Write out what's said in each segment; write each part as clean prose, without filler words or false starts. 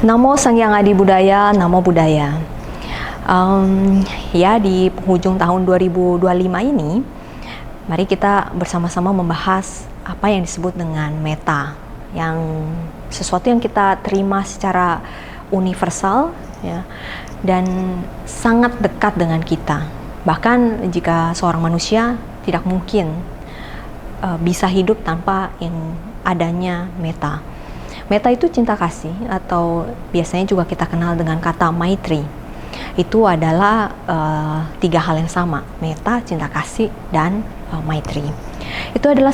Namo Sang Adi Budaya, Namo Buddhaya. Ya, di penghujung tahun 2025 ini, mari kita bersama-sama membahas apa yang disebut dengan meta, yang sesuatu yang kita terima secara universal, ya, dan sangat dekat dengan kita. Bahkan jika seorang manusia tidak mungkin bisa hidup tanpa yang adanya meta. Meta itu cinta kasih, atau biasanya juga kita kenal dengan kata Maitri. Itu adalah tiga hal yang sama: meta, cinta kasih, dan Maitri. Itu adalah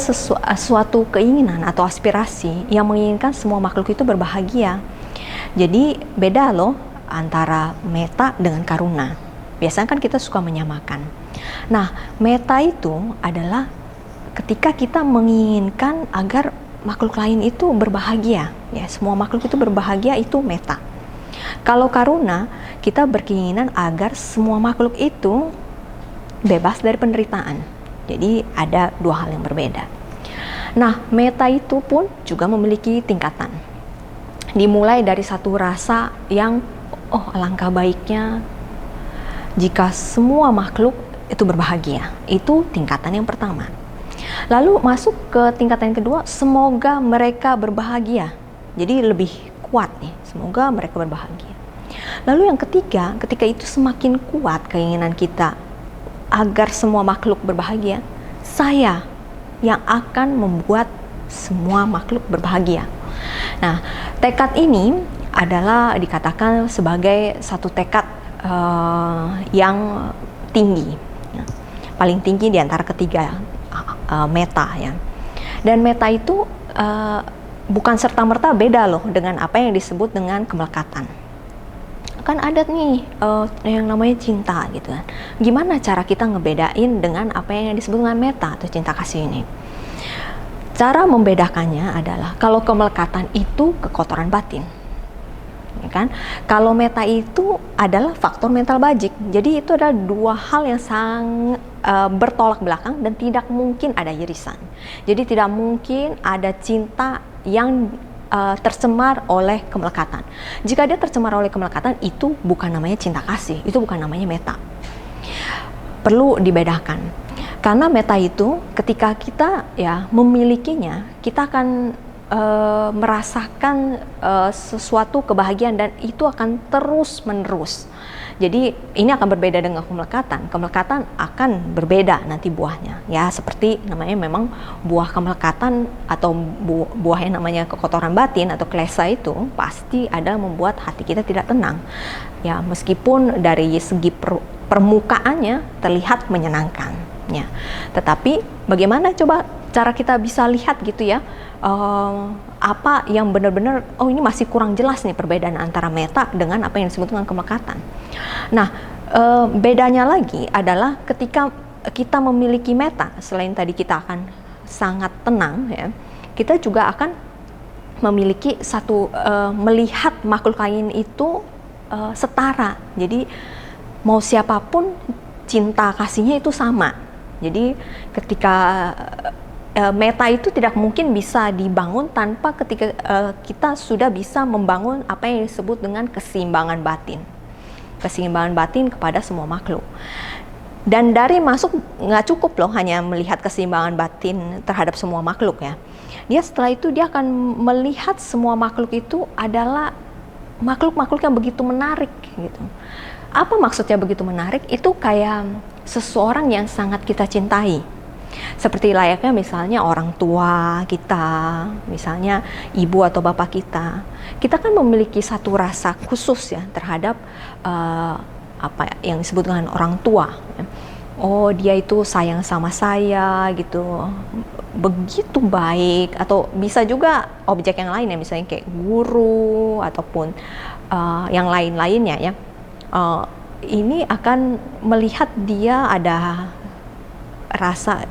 suatu keinginan atau aspirasi yang menginginkan semua makhluk itu berbahagia. Jadi beda loh antara meta dengan karuna. Biasanya kan kita suka menyamakan. Nah, meta itu adalah ketika kita menginginkan agar makhluk lain itu berbahagia, ya, semua makhluk itu berbahagia, itu meta. Kalau karuna, kita berkeinginan agar semua makhluk itu bebas dari penderitaan. Jadi ada dua hal yang berbeda. Nah, meta itu pun juga memiliki tingkatan. Dimulai dari satu rasa yang, alangkah baiknya jika semua makhluk itu berbahagia. Itu tingkatan yang pertama. Lalu masuk ke tingkatan yang kedua, semoga mereka berbahagia. Jadi lebih kuat nih, semoga mereka berbahagia. Lalu yang ketiga, ketika itu semakin kuat keinginan kita agar semua makhluk berbahagia, saya yang akan membuat semua makhluk berbahagia. Nah, tekad ini adalah dikatakan sebagai satu tekad yang tinggi, ya, paling tinggi di antara ketiga meta, ya. Dan meta itu bukan serta-merta beda loh dengan apa yang disebut dengan kemelekatan. Kan ada nih yang namanya cinta gitu kan. Gimana cara kita ngebedain dengan apa yang disebut dengan meta atau cinta kasih ini? Cara membedakannya adalah kalau kemelekatan itu kekotoran batin, ya kan? Kalau meta itu adalah faktor mental bajik. Jadi itu adalah dua hal yang sangat bertolak belakang dan tidak mungkin ada irisan. Jadi tidak mungkin ada cinta yang tercemar oleh kemelekatan. Jika dia tercemar oleh kemelekatan, itu bukan namanya cinta kasih, itu bukan namanya meta. Perlu dibedakan. Karena meta itu ketika kita memilikinya, kita akan merasakan sesuatu kebahagiaan, dan itu akan terus menerus. Jadi ini akan berbeda dengan kemelekatan. Kemelekatan akan berbeda nanti buahnya, ya, seperti namanya memang buah kemelekatan atau buah yang namanya kekotoran batin atau klesa itu pasti ada membuat hati kita tidak tenang, ya, meskipun dari segi permukaannya terlihat menyenangkan, ya. Tetapi bagaimana coba cara kita bisa lihat gitu ya, apa yang benar-benar ini masih kurang jelas nih perbedaan antara meta dengan apa yang disebut dengan kemelekatan. Nah, bedanya lagi adalah ketika kita memiliki meta, selain tadi kita akan sangat tenang, ya, kita juga akan memiliki satu melihat makhluk lain itu setara. Jadi mau siapapun cinta kasihnya itu sama. Jadi ketika meta itu tidak mungkin bisa dibangun tanpa ketika kita sudah bisa membangun apa yang disebut dengan keseimbangan batin. Keseimbangan batin kepada semua makhluk. Dan dari masuk nggak cukup loh hanya melihat keseimbangan batin terhadap semua makhluk, ya. Dia setelah itu dia akan melihat semua makhluk itu adalah makhluk-makhluk yang begitu menarik gitu. Apa maksudnya begitu menarik? Itu kayak seseorang yang sangat kita cintai. Seperti layaknya misalnya orang tua kita, misalnya ibu atau bapak kita. Kita kan memiliki satu rasa khusus, ya, terhadap apa yang disebut dengan orang tua. Oh, dia itu sayang sama saya gitu, begitu baik. Atau bisa juga objek yang lain, ya, misalnya kayak guru ataupun yang lain-lainnya, ya. Ini akan melihat dia ada rasa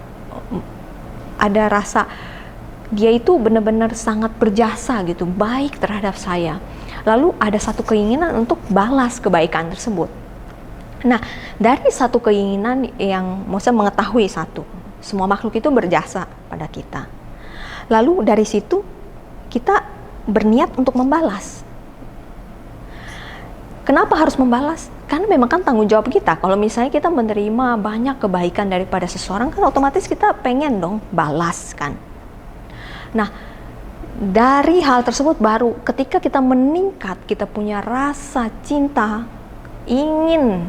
dia itu benar-benar sangat berjasa gitu, baik terhadap saya. Lalu ada satu keinginan untuk balas kebaikan tersebut. Nah, dari satu keinginan yang maksudnya mengetahui semua makhluk itu berjasa pada kita. Lalu dari situ kita berniat untuk membalas. Kenapa harus membalas? Karena memang kan tanggung jawab kita. Kalau misalnya kita menerima banyak kebaikan daripada seseorang, kan otomatis kita pengen dong balas kan. Nah, dari hal tersebut baru ketika kita meningkat, kita punya rasa cinta, ingin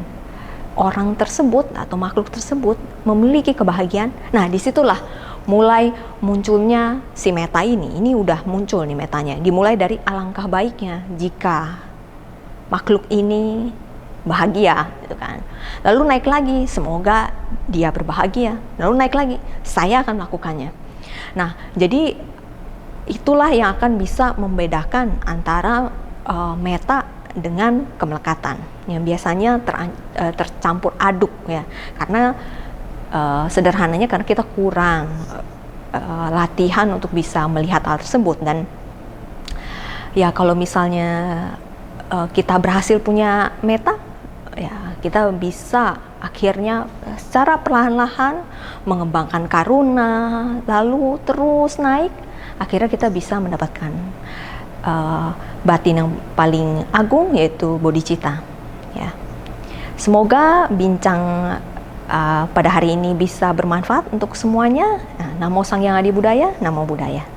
orang tersebut atau makhluk tersebut memiliki kebahagiaan. Nah, disitulah mulai munculnya si meta ini udah muncul nih metanya. Dimulai dari alangkah baiknya jika makhluk ini bahagia gitu kan. Lalu naik lagi, semoga dia berbahagia. Lalu naik lagi, saya akan melakukannya. Nah, jadi itulah yang akan bisa membedakan antara meta dengan kemelekatan yang biasanya tercampur aduk ya. Karena sederhananya karena kita kurang latihan untuk bisa melihat hal tersebut. Dan ya kalau misalnya kita berhasil punya meta, ya kita bisa akhirnya secara perlahan-lahan mengembangkan karuna, lalu terus naik, akhirnya kita bisa mendapatkan batin yang paling agung, yaitu bodhicitta. Ya, semoga bincang pada hari ini bisa bermanfaat untuk semuanya. Namo Sang Hyang Adi Budaya, Namo Buddhaya.